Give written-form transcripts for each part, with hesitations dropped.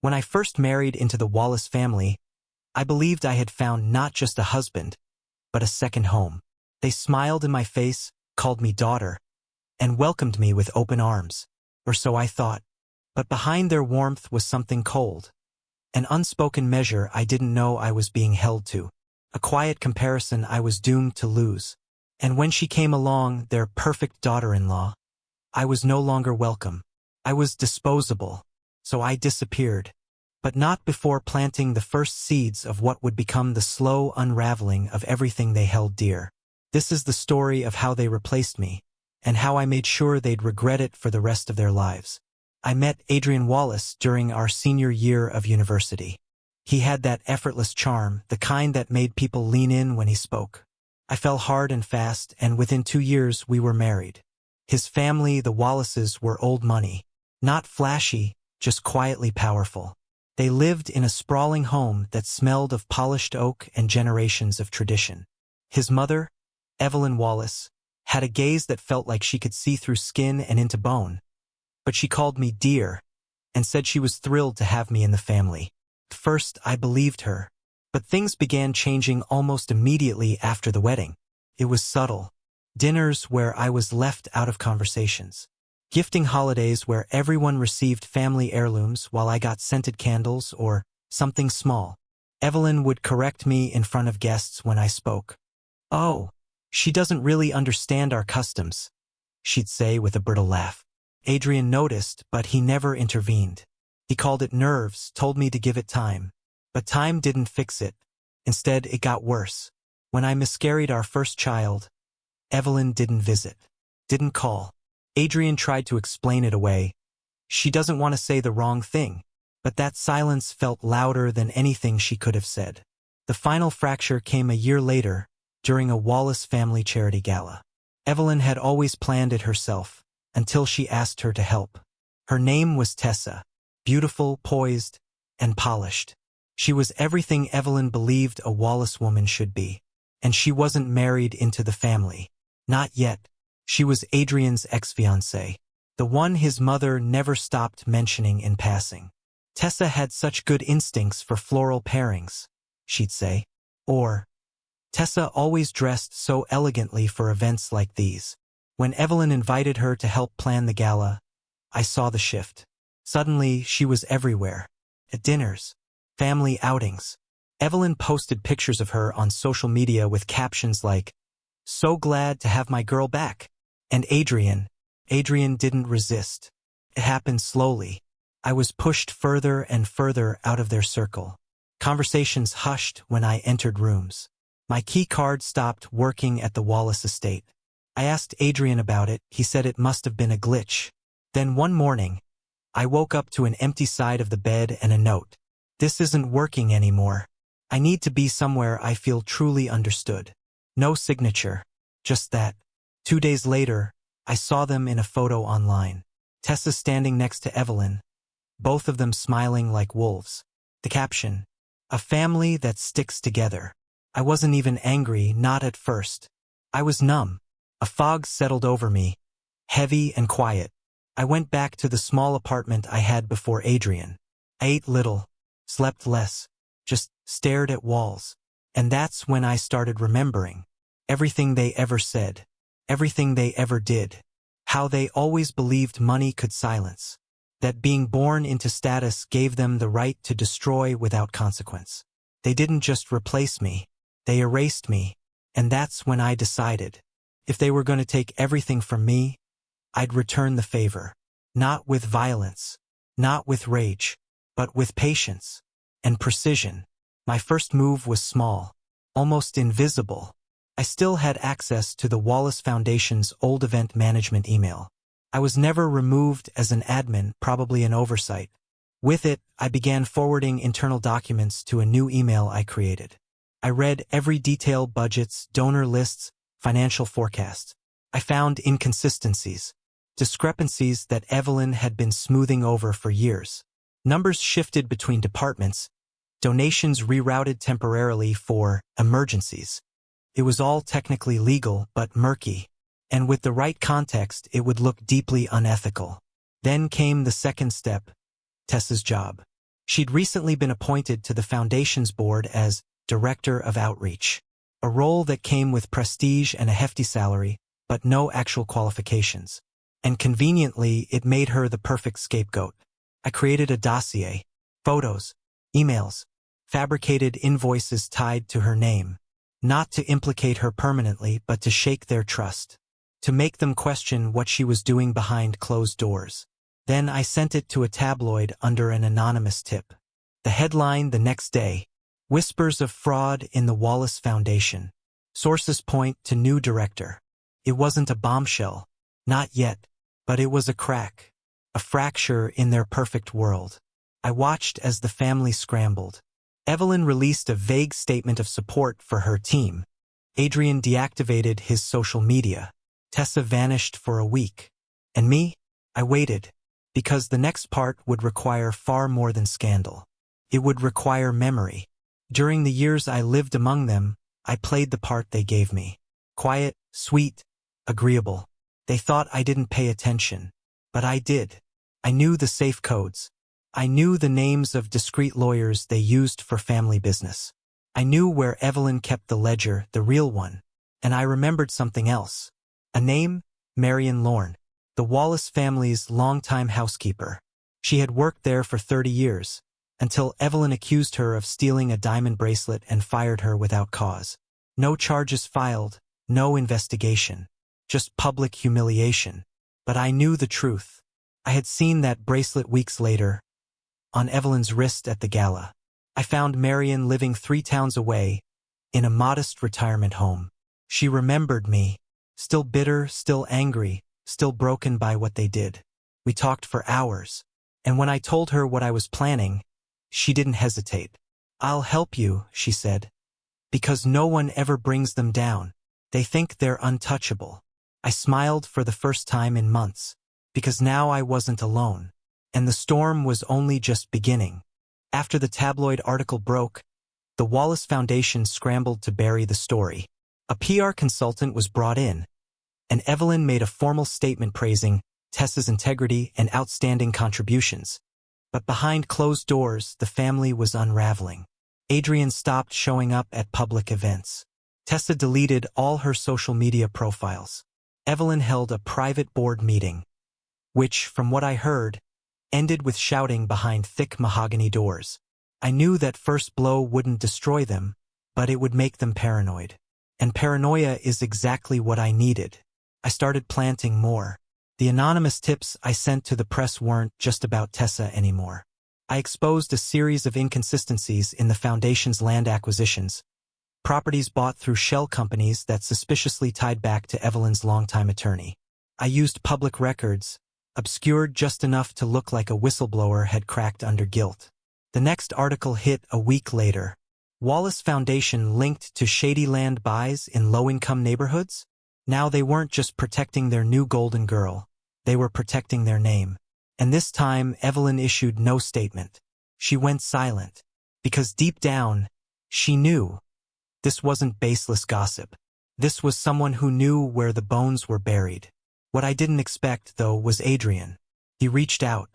When I first married into the Wallace family, I believed I had found not just a husband, but a second home. They smiled in my face, called me daughter, and welcomed me with open arms, or so I thought. But behind their warmth was something cold, an unspoken measure I didn't know I was being held to, a quiet comparison I was doomed to lose. And when she came along, their perfect daughter-in-law, I was no longer welcome. I was disposable, so I disappeared, but not before planting the first seeds of what would become the slow unraveling of everything they held dear. This is the story of how they replaced me, and how I made sure they'd regret it for the rest of their lives. I met Adrian Wallace during our senior year of university. He had that effortless charm, the kind that made people lean in when he spoke. I fell hard and fast, and within 2 years we were married. His family, the Wallaces, were old money. Not flashy, just quietly powerful. They lived in a sprawling home that smelled of polished oak and generations of tradition. His mother, Evelyn Wallace, had a gaze that felt like she could see through skin and into bone. But she called me dear, and said she was thrilled to have me in the family. At first, I believed her. But things began changing almost immediately after the wedding. It was subtle. Dinners where I was left out of conversations. Gifting holidays where everyone received family heirlooms while I got scented candles or something small. Evelyn would correct me in front of guests when I spoke. "Oh, she doesn't really understand our customs," she'd say with a brittle laugh. Adrian noticed, but he never intervened. He called it nerves, told me to give it time. But time didn't fix it. Instead, it got worse. When I miscarried our first child, Evelyn didn't visit, didn't call. Adrian tried to explain it away. She doesn't want to say the wrong thing. But that silence felt louder than anything she could have said. The final fracture came a year later, during a Wallace family charity gala. Evelyn had always planned it herself, until she asked her to help. Her name was Tessa, beautiful, poised, and polished. She was everything Evelyn believed a Wallace woman should be. And she wasn't married into the family. Not yet. She was Adrian's ex-fiancée, the one his mother never stopped mentioning in passing. Tessa had such good instincts for floral pairings, she'd say. Or, Tessa always dressed so elegantly for events like these. When Evelyn invited her to help plan the gala, I saw the shift. Suddenly, she was everywhere. At dinners, family outings. Evelyn posted pictures of her on social media with captions like, "So glad to have my girl back." And Adrian didn't resist. It happened slowly. I was pushed further and further out of their circle. Conversations hushed when I entered rooms. My key card stopped working at the Wallace estate. I asked Adrian about it. He said it must have been a glitch. Then one morning, I woke up to an empty side of the bed and a note. "This isn't working anymore. I need to be somewhere I feel truly understood." No signature, just that. 2 days later, I saw them in a photo online. Tessa standing next to Evelyn, both of them smiling like wolves. The caption, "A family that sticks together." I wasn't even angry, not at first. I was numb. A fog settled over me, heavy and quiet. I went back to the small apartment I had before Adrian. I ate little, slept less, just stared at walls. And that's when I started remembering everything they ever said, everything they ever did, how they always believed money could silence, that being born into status gave them the right to destroy without consequence. They didn't just replace me, they erased me, and that's when I decided, if they were going to take everything from me, I'd return the favor. Not with violence, not with rage, but with patience and precision. My first move was small, almost invisible. I still had access to the Wallace Foundation's old event management email. I was never removed as an admin, probably an oversight. With it, I began forwarding internal documents to a new email I created. I read every detail: budgets, donor lists, financial forecasts. I found inconsistencies, discrepancies that Evelyn had been smoothing over for years. Numbers shifted between departments, donations rerouted temporarily for emergencies. It was all technically legal, but murky. And with the right context, it would look deeply unethical. Then came the second step, Tessa's job. She'd recently been appointed to the foundation's board as Director of Outreach, a role that came with prestige and a hefty salary, but no actual qualifications. And conveniently, it made her the perfect scapegoat. I created a dossier, photos, emails, fabricated invoices tied to her name, not to implicate her permanently but to shake their trust, to make them question what she was doing behind closed doors. Then I sent it to a tabloid under an anonymous tip. The headline the next day: Whispers of Fraud in the Wallace Foundation. Sources point to new director. It wasn't a bombshell, not yet, but it was a crack, a fracture in their perfect world. I watched as the family scrambled. Evelyn released a vague statement of support for her team. Adrian deactivated his social media. Tessa vanished for a week. And me? I waited, because the next part would require far more than scandal. It would require memory. During the years I lived among them, I played the part they gave me. Quiet, sweet, agreeable. They thought I didn't pay attention. But I did. I knew the safe codes. I knew the names of discreet lawyers they used for family business. I knew where Evelyn kept the ledger, the real one. And I remembered something else. A name: Marion Lorne, the Wallace family's longtime housekeeper. She had worked there for 30 years, until Evelyn accused her of stealing a diamond bracelet and fired her without cause. No charges filed, no investigation. Just public humiliation. But I knew the truth. I had seen that bracelet weeks later, on Evelyn's wrist at the gala. I found Marion living 3 towns away, in a modest retirement home. She remembered me, still bitter, still angry, still broken by what they did. We talked for hours, and when I told her what I was planning, she didn't hesitate. "I'll help you," she said, "because no one ever brings them down. They think they're untouchable." I smiled for the first time in months, because now I wasn't alone. And the storm was only just beginning. After the tabloid article broke, the Wallace Foundation scrambled to bury the story. A PR consultant was brought in, and Evelyn made a formal statement praising Tessa's integrity and outstanding contributions. But behind closed doors, the family was unraveling. Adrian stopped showing up at public events. Tessa deleted all her social media profiles. Evelyn held a private board meeting, which, from what I heard, ended with shouting behind thick mahogany doors. I knew that first blow wouldn't destroy them, but it would make them paranoid. And paranoia is exactly what I needed. I started planting more. The anonymous tips I sent to the press weren't just about Tessa anymore. I exposed a series of inconsistencies in the foundation's land acquisitions, properties bought through shell companies that suspiciously tied back to Evelyn's longtime attorney. I used public records, obscured just enough to look like a whistleblower had cracked under guilt. The next article hit a week later. Wallace Foundation linked to shady land buys in low-income neighborhoods? Now they weren't just protecting their new golden girl, they were protecting their name. And this time Evelyn issued no statement. She went silent, because deep down, she knew. This wasn't baseless gossip. This was someone who knew where the bones were buried. What I didn't expect, though, was Adrian. He reached out.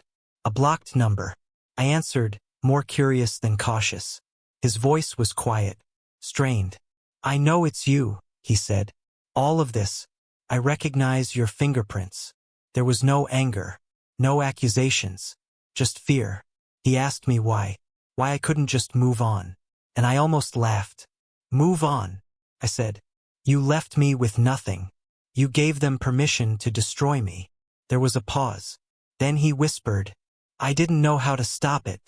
A blocked number. I answered, more curious than cautious. His voice was quiet, strained. "I know it's you," he said. "All of this. I recognize your fingerprints." There was no anger, no accusations, just fear. He asked me why I couldn't just move on. And I almost laughed. "Move on," I said. "You left me with nothing. You gave them permission to destroy me." There was a pause. Then he whispered, "I didn't know how to stop it."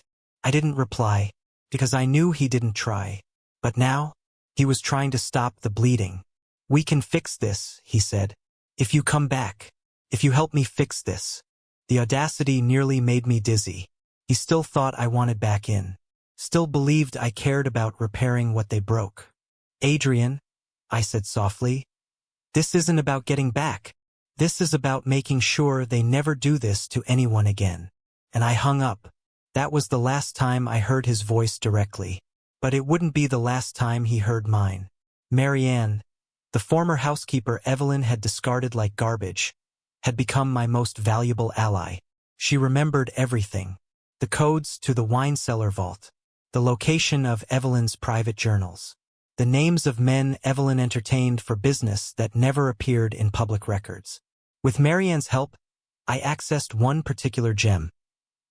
I didn't reply, because I knew he didn't try. But now, he was trying to stop the bleeding. "We can fix this," he said. "If you come back. If you help me fix this." The audacity nearly made me dizzy. He still thought I wanted back in. Still believed I cared about repairing what they broke. "Adrian," I said softly, "this isn't about getting back. This is about making sure they never do this to anyone again." And I hung up. That was the last time I heard his voice directly. But it wouldn't be the last time he heard mine. Marianne, the former housekeeper Evelyn had discarded like garbage, had become my most valuable ally. She remembered everything. the codes to the wine cellar vault, the location of Evelyn's private journals, the names of men Evelyn entertained for business that never appeared in public records. With Marianne's help, I accessed one particular gem,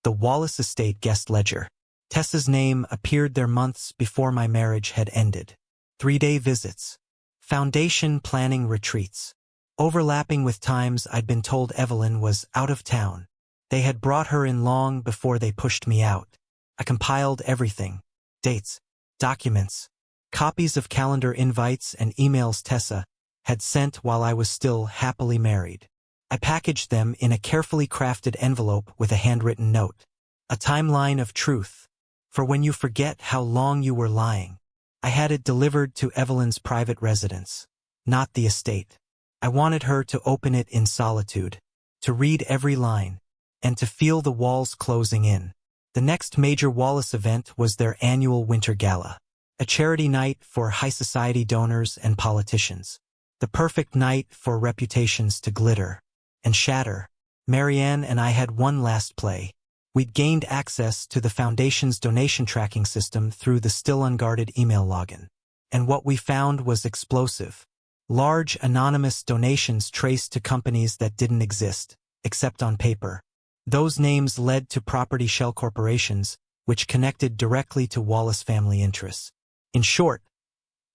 the Wallace Estate guest ledger. Tessa's name appeared there months before my marriage had ended. 3-day visits, foundation planning retreats, overlapping with times I'd been told Evelyn was out of town. They had brought her in long before they pushed me out. I compiled everything: dates, documents, copies of calendar invites and emails Tessa had sent while I was still happily married. I packaged them in a carefully crafted envelope with a handwritten note. A timeline of truth, for when you forget how long you were lying. I had it delivered to Evelyn's private residence, not the estate. I wanted her to open it in solitude, to read every line, and to feel the walls closing in. The next major Wallace event was their annual winter gala, a charity night for high society donors and politicians. The perfect night for reputations to glitter and shatter. Marianne and I had one last play. We'd gained access to the foundation's donation tracking system through the still unguarded email login. And what we found was explosive. Large anonymous donations traced to companies that didn't exist, except on paper. Those names led to property shell corporations, which connected directly to Wallace family interests. In short,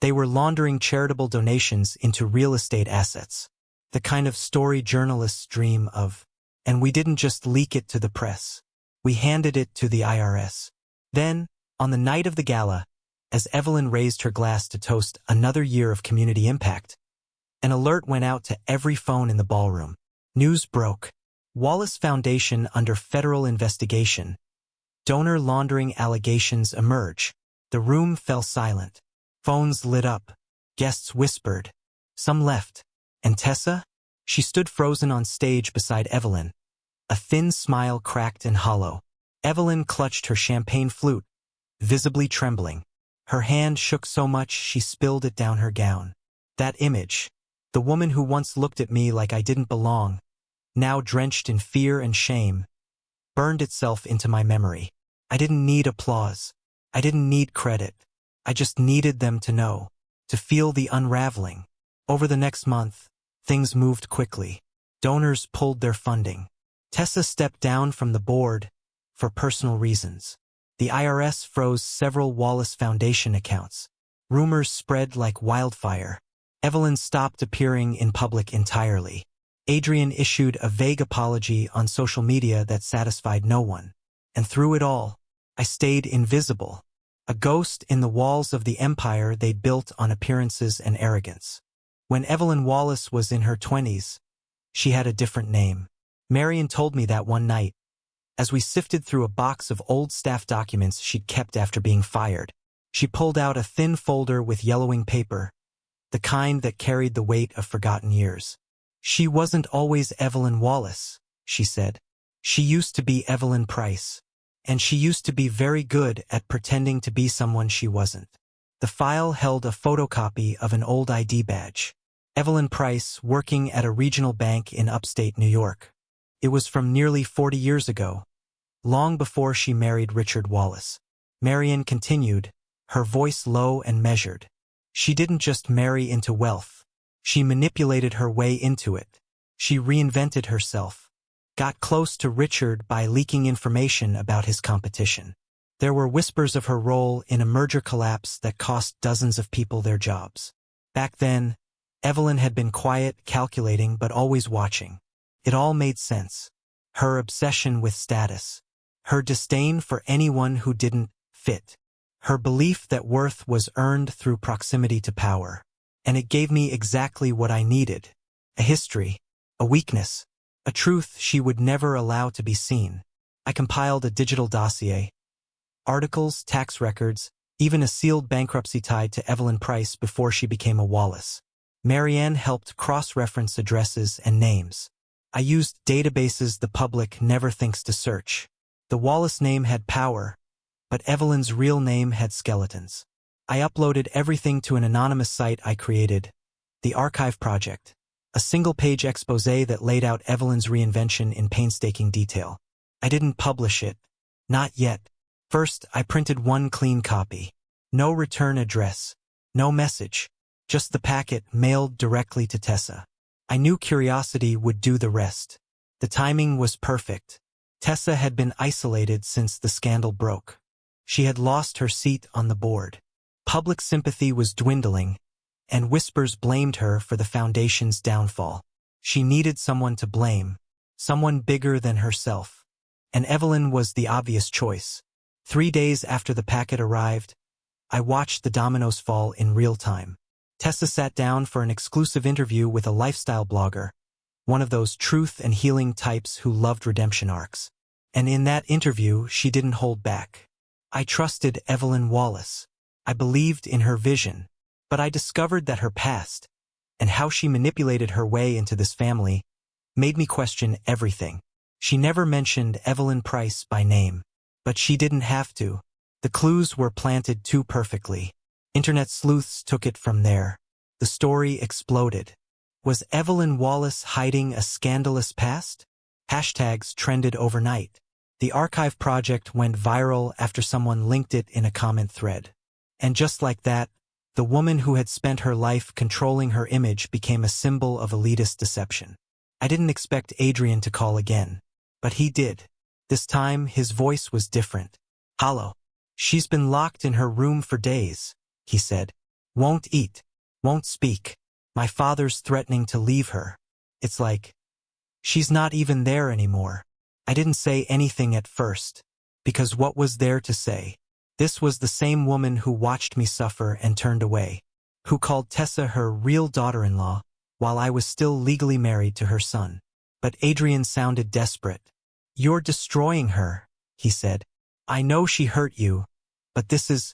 they were laundering charitable donations into real estate assets. The kind of story journalists dream of. And we didn't just leak it to the press. We handed it to the IRS. Then, on the night of the gala, as Evelyn raised her glass to toast another year of community impact, an alert went out to every phone in the ballroom. News broke. Wallace Foundation under federal investigation. Donor laundering allegations emerge. The room fell silent. Phones lit up. Guests whispered. Some left. And Tessa? She stood frozen on stage beside Evelyn. A thin smile cracked and hollow. Evelyn clutched her champagne flute, visibly trembling. Her hand shook so much she spilled it down her gown. That image, the woman who once looked at me like I didn't belong, now drenched in fear and shame, burned itself into my memory. I didn't need applause. I didn't need credit. I just needed them to know, to feel the unraveling. Over the next month, things moved quickly. Donors pulled their funding. Tessa stepped down from the board for personal reasons. The IRS froze several Wallace Foundation accounts. Rumors spread like wildfire. Evelyn stopped appearing in public entirely. Adrian issued a vague apology on social media that satisfied no one. And through it all, I stayed invisible, a ghost in the walls of the empire they'd built on appearances and arrogance. When Evelyn Wallace was in her 20s, she had a different name. Marian told me that one night, as we sifted through a box of old staff documents she'd kept after being fired. She pulled out a thin folder with yellowing paper, the kind that carried the weight of forgotten years. She wasn't always Evelyn Wallace, she said. She used to be Evelyn Price. And she used to be very good at pretending to be someone she wasn't. The file held a photocopy of an old ID badge. Evelyn Price, working at a regional bank in upstate New York. It was from nearly 40 years ago, long before she married Richard Wallace. Marian continued, her voice low and measured. She didn't just marry into wealth. She manipulated her way into it. She reinvented herself, got close to Richard by leaking information about his competition. There were whispers of her role in a merger collapse that cost dozens of people their jobs. Back then, Evelyn had been quiet, calculating, but always watching. It all made sense. Her obsession with status. Her disdain for anyone who didn't fit. Her belief that worth was earned through proximity to power. And it gave me exactly what I needed. A history. A weakness. A truth she would never allow to be seen. I compiled a digital dossier. Articles, tax records, even a sealed bankruptcy tied to Evelyn Price before she became a Wallace. Marianne helped cross-reference addresses and names. I used databases the public never thinks to search. The Wallace name had power, but Evelyn's real name had skeletons. I uploaded everything to an anonymous site I created, the Archive Project, a single-page exposé that laid out Evelyn's reinvention in painstaking detail. I didn't publish it, Not yet. First, I printed one clean copy. No return address. No message. Just the packet mailed directly to Tessa. I knew curiosity would do the rest. The timing was perfect. Tessa had been isolated since the scandal broke. She had lost her seat on the board. Public sympathy was dwindling, and whispers blamed her for the foundation's downfall. She needed someone to blame, someone bigger than herself. And Evelyn was the obvious choice. 3 days after the packet arrived, I watched the dominoes fall in real time. Tessa sat down for an exclusive interview with a lifestyle blogger, one of those truth and healing types who loved redemption arcs. And in that interview, she didn't hold back. I trusted Evelyn Wallace. I believed in her vision, but I discovered that her past, and how she manipulated her way into this family, made me question everything. She never mentioned Evelyn Price by name, but she didn't have to. The clues were planted too perfectly. Internet sleuths took it from there. The story exploded. Was Evelyn Wallace hiding a scandalous past? Hashtags trended overnight. The archive project went viral after someone linked it in a comment thread. And just like that, the woman who had spent her life controlling her image became a symbol of elitist deception. I didn't expect Adrian to call again, but he did. This time, his voice was different. Hollow. She's been locked in her room for days, he said. Won't eat. Won't speak. My father's threatening to leave her. It's like, she's not even there anymore. I didn't say anything at first, because what was there to say? This was the same woman who watched me suffer and turned away, who called Tessa her real daughter-in-law, while I was still legally married to her son. But Adrian sounded desperate. You're destroying her, he said. I know she hurt you, but this is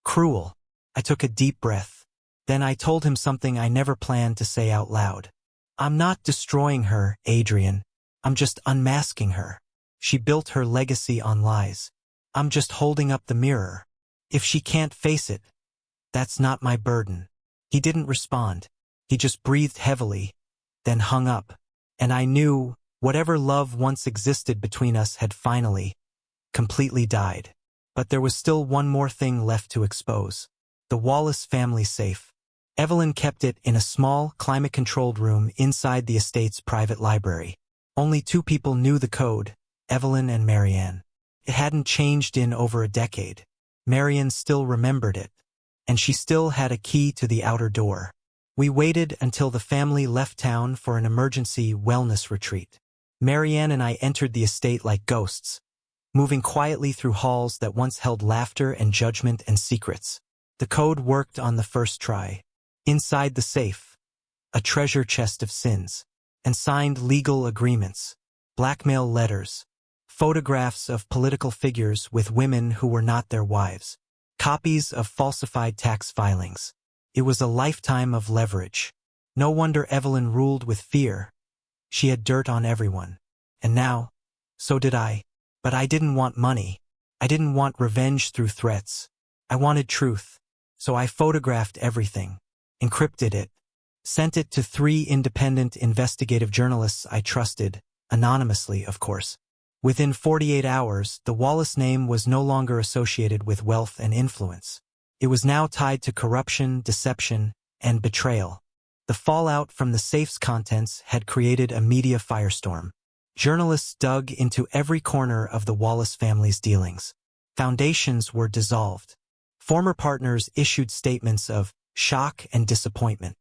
cruel. I took a deep breath. Then I told him something I never planned to say out loud. I'm not destroying her, Adrian. I'm just unmasking her. She built her legacy on lies. I'm just holding up the mirror. If she can't face it, that's not my burden. He didn't respond. He just breathed heavily, then hung up. And I knew whatever love once existed between us had finally, completely died. But there was still one more thing left to expose. The Wallace family safe. Evelyn kept it in a small, climate-controlled room inside the estate's private library. Only 2 people knew the code, Evelyn and Marianne. It hadn't changed in over a decade. Marianne still remembered it, and she still had a key to the outer door. We waited until the family left town for an emergency wellness retreat. Marianne and I entered the estate like ghosts, moving quietly through halls that once held laughter and judgment and secrets. The code worked on the first try. Inside the safe, a treasure chest of sins, and signed legal agreements, blackmail letters, photographs of political figures with women who were not their wives, copies of falsified tax filings. It was a lifetime of leverage. No wonder Evelyn ruled with fear. She had dirt on everyone. And now, so did I. But I didn't want money. I didn't want revenge through threats. I wanted truth. So I photographed everything, encrypted it, sent it to 3 independent investigative journalists I trusted, anonymously, of course. Within 48 hours, the Wallace name was no longer associated with wealth and influence. It was now tied to corruption, deception, and betrayal. The fallout from the safe's contents had created a media firestorm. Journalists dug into every corner of the Wallace family's dealings. Foundations were dissolved. Former partners issued statements of shock and disappointment.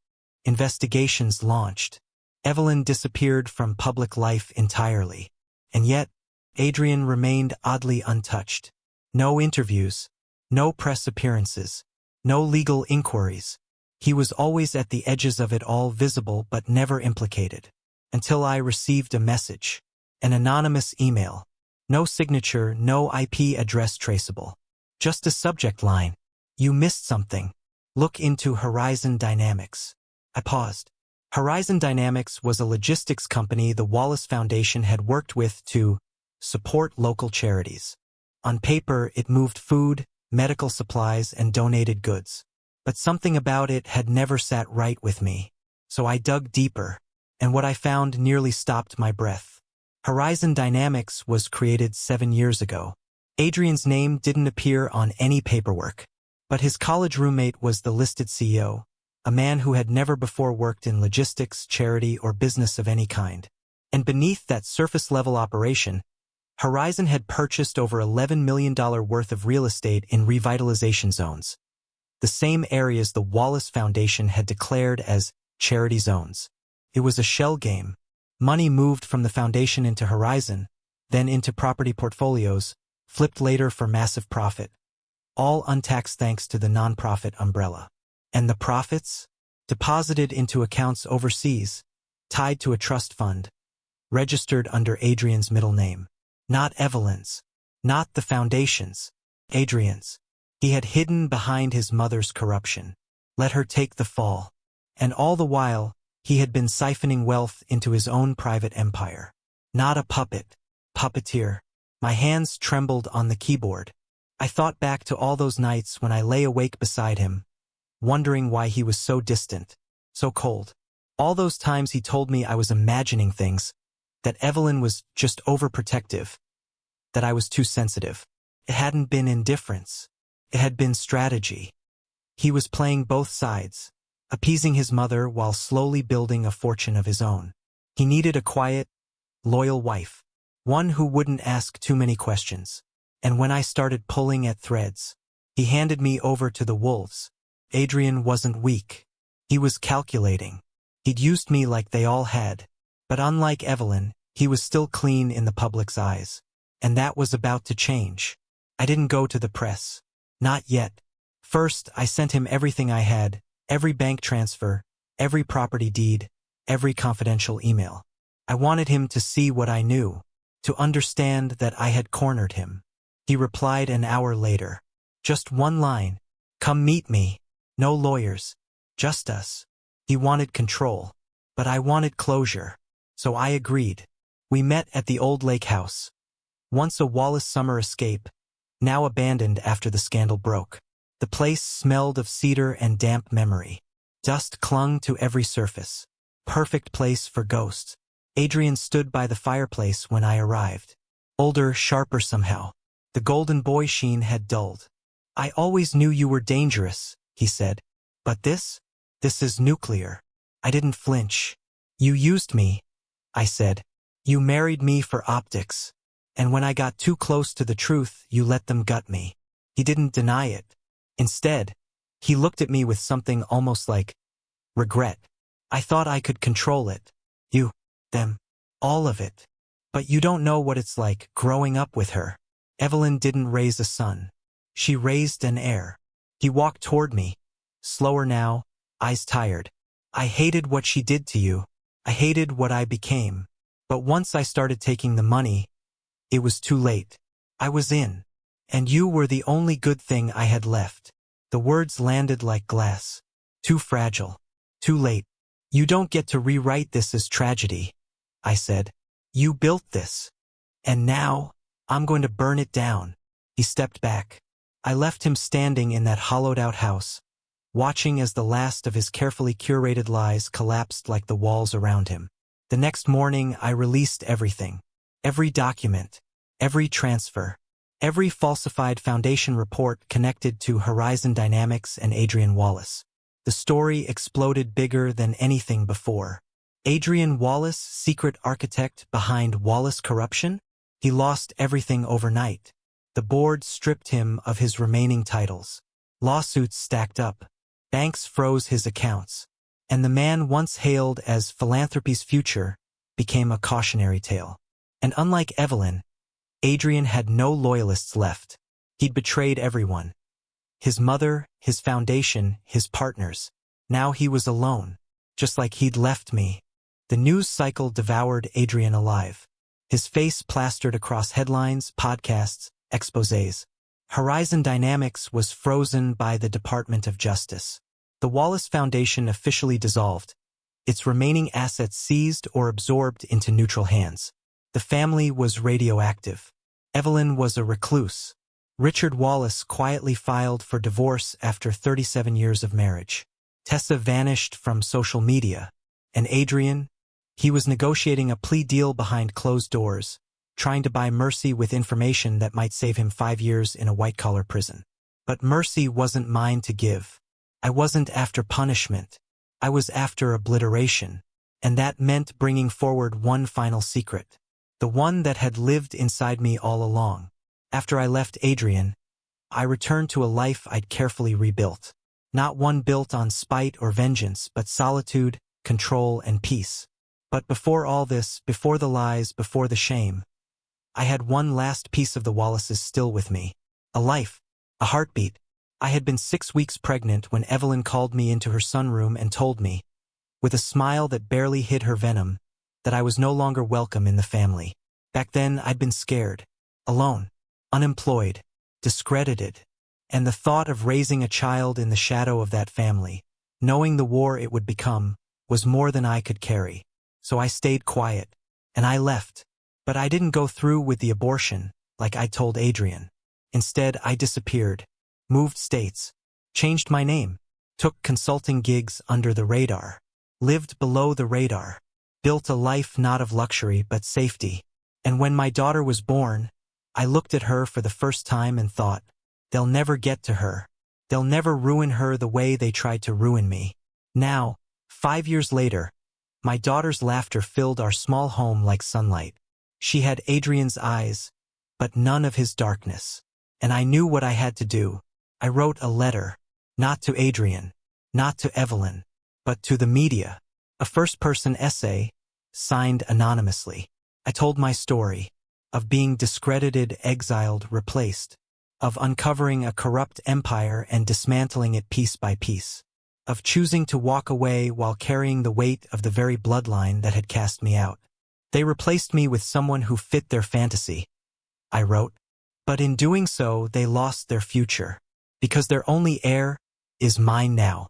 Investigations launched. Evelyn disappeared from public life entirely. And yet, Adrian remained oddly untouched. No interviews, no press appearances, no legal inquiries. He was always at the edges of it all, visible but never implicated. Until I received a message. An anonymous email. No signature, no IP address traceable. Just a subject line. You missed something. Look into Horizon Dynamics. I paused. Horizon Dynamics was a logistics company the Wallace Foundation had worked with to support local charities. On paper, it moved food, medical supplies, and donated goods. But something about it had never sat right with me. So I dug deeper, and what I found nearly stopped my breath. Horizon Dynamics was created 7 years ago. Adrian's name didn't appear on any paperwork, but his college roommate was the listed CEO, a man who had never before worked in logistics, charity, or business of any kind. And beneath that surface-level operation, Horizon had purchased over $11 million worth of real estate in revitalization zones, the same areas the Wallace Foundation had declared as charity zones. It was a shell game. Money moved from the foundation into Horizon, then into property portfolios, flipped later for massive profit, all untaxed thanks to the nonprofit umbrella. And the profits? Deposited into accounts overseas, tied to a trust fund, registered under Adrian's middle name. Not Evelyn's. Not the foundation's. Adrian's. He had hidden behind his mother's corruption. Let her take the fall. And all the while, he had been siphoning wealth into his own private empire. Not a puppet. Puppeteer. My hands trembled on the keyboard. I thought back to all those nights when I lay awake beside him, wondering why he was so distant, so cold. All those times he told me I was imagining things, that Evelyn was just overprotective, that I was too sensitive. It hadn't been indifference. It had been strategy. He was playing both sides, appeasing his mother while slowly building a fortune of his own. He needed a quiet, loyal wife, one who wouldn't ask too many questions. And when I started pulling at threads, he handed me over to the wolves. Adrian wasn't weak. He was calculating. He'd used me like they all had. But unlike Evelyn, he was still clean in the public's eyes. And that was about to change. I didn't go to the press. Not yet. First, I sent him everything I had, every bank transfer, every property deed, every confidential email. I wanted him to see what I knew, to understand that I had cornered him. He replied an hour later. Just one line. Come meet me. No lawyers. Just us. He wanted control. But I wanted closure. So I agreed. We met at the old lake house. Once a Wallace summer escape, now abandoned after the scandal broke. The place smelled of cedar and damp memory. Dust clung to every surface. Perfect place for ghosts. Adrian stood by the fireplace when I arrived. Older, sharper somehow. The golden boy sheen had dulled. I always knew you were dangerous, he said. But this is nuclear. I didn't flinch. You used me, I said. You married me for optics. And when I got too close to the truth, you let them gut me. He didn't deny it. Instead, he looked at me with something almost like regret. I thought I could control it. You, them, all of it. But you don't know what it's like growing up with her. Evelyn didn't raise a son. She raised an heir. He walked toward me, slower now, eyes tired. I hated what she did to you. I hated what I became. But once I started taking the money, it was too late. I was in. And you were the only good thing I had left. The words landed like glass. Too fragile. Too late. You don't get to rewrite this as tragedy, I said. You built this. And now, I'm going to burn it down. He stepped back. I left him standing in that hollowed-out house, watching as the last of his carefully curated lies collapsed like the walls around him. The next morning, I released everything. Every document, every transfer, every falsified foundation report connected to Horizon Dynamics and Adrian Wallace. The story exploded bigger than anything before. Adrian Wallace, secret architect behind Wallace corruption? He lost everything overnight. The board stripped him of his remaining titles. Lawsuits stacked up. Banks froze his accounts. And the man once hailed as philanthropy's future became a cautionary tale. And unlike Evelyn, Adrian had no loyalists left. He'd betrayed everyone. His mother, his foundation, his partners. Now he was alone, just like he'd left me. The news cycle devoured Adrian alive. His face plastered across headlines, podcasts, exposés. Horizon Dynamics was frozen by the Department of Justice. The Wallace Foundation officially dissolved, its remaining assets seized or absorbed into neutral hands. The family was radioactive. Evelyn was a recluse. Richard Wallace quietly filed for divorce after 37 years of marriage. Tessa vanished from social media. And Adrian? He was negotiating a plea deal behind closed doors, trying to buy mercy with information that might save him 5 years in a white-collar prison. But mercy wasn't mine to give. I wasn't after punishment. I was after obliteration. And that meant bringing forward one final secret. The one that had lived inside me all along. After I left Adrian, I returned to a life I'd carefully rebuilt. Not one built on spite or vengeance, but solitude, control, and peace. But before all this, before the lies, before the shame, I had one last piece of the Wallaces still with me. A life, a heartbeat. I had been 6 weeks pregnant when Evelyn called me into her sunroom and told me, with a smile that barely hid her venom, that I was no longer welcome in the family. Back then, I'd been scared, alone, unemployed, discredited, and the thought of raising a child in the shadow of that family, knowing the war it would become, was more than I could carry. So I stayed quiet, and I left. But I didn't go through with the abortion, like I told Adrian. Instead, I disappeared, moved states, changed my name, took consulting gigs under the radar, lived below the radar, built a life not of luxury but safety. And when my daughter was born, I looked at her for the first time and thought, they'll never get to her. They'll never ruin her the way they tried to ruin me. Now, 5 years later, my daughter's laughter filled our small home like sunlight. She had Adrian's eyes, but none of his darkness. And I knew what I had to do. I wrote a letter, not to Adrian, not to Evelyn, but to the media. A first-person essay, signed anonymously. I told my story, of being discredited, exiled, replaced, of uncovering a corrupt empire and dismantling it piece by piece, of choosing to walk away while carrying the weight of the very bloodline that had cast me out. They replaced me with someone who fit their fantasy, I wrote, but in doing so they lost their future, because their only heir is mine now.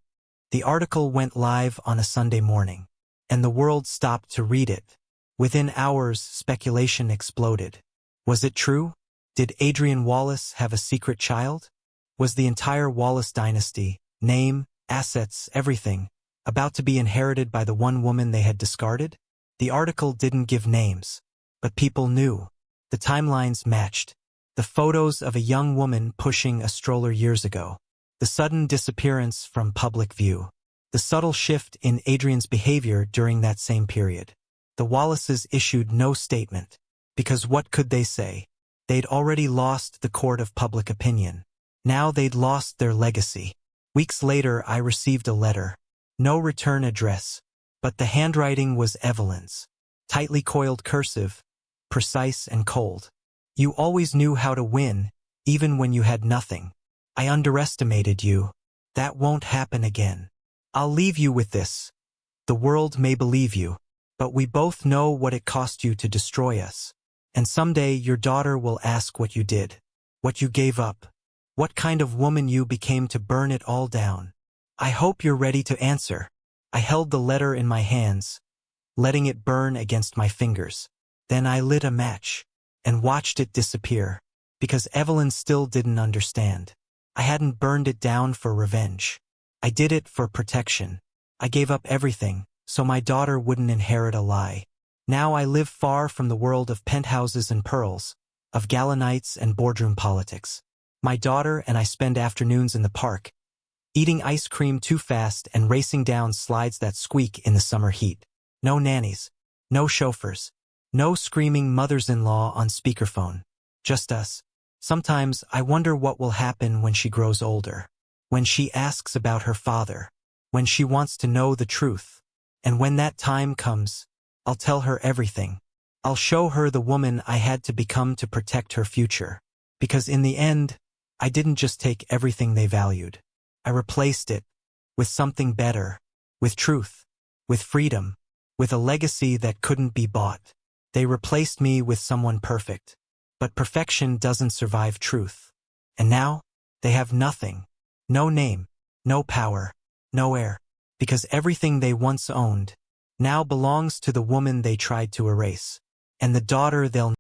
The article went live on a Sunday morning, and the world stopped to read it. Within hours, speculation exploded. Was it true? Did Adrian Wallace have a secret child? Was the entire Wallace dynasty, name, assets, everything, about to be inherited by the one woman they had discarded? The article didn't give names, but people knew. The timelines matched. The photos of a young woman pushing a stroller years ago. The sudden disappearance from public view. The subtle shift in Adrian's behavior during that same period. The Wallaces issued no statement, because what could they say? They'd already lost the court of public opinion. Now they'd lost their legacy. Weeks later, I received a letter. No return address, but the handwriting was Evelyn's. Tightly coiled cursive, precise and cold. You always knew how to win, even when you had nothing. I underestimated you. That won't happen again. I'll leave you with this. The world may believe you, but we both know what it cost you to destroy us. And someday your daughter will ask what you did, what you gave up, what kind of woman you became to burn it all down. I hope you're ready to answer. I held the letter in my hands, letting it burn against my fingers. Then I lit a match and watched it disappear, because Evelyn still didn't understand. I hadn't burned it down for revenge. I did it for protection. I gave up everything, so my daughter wouldn't inherit a lie. Now I live far from the world of penthouses and pearls, of gala nights and boardroom politics. My daughter and I spend afternoons in the park, eating ice cream too fast and racing down slides that squeak in the summer heat. No nannies, no chauffeurs, no screaming mothers-in-law on speakerphone. Just us. Sometimes I wonder what will happen when she grows older, when she asks about her father, when she wants to know the truth. And when that time comes, I'll tell her everything. I'll show her the woman I had to become to protect her future. Because in the end, I didn't just take everything they valued. I replaced it with something better, with truth, with freedom, with a legacy that couldn't be bought. They replaced me with someone perfect. But perfection doesn't survive truth. And now, they have nothing. No name, no power, no heir. Because everything they once owned now belongs to the woman they tried to erase. And the daughter they'll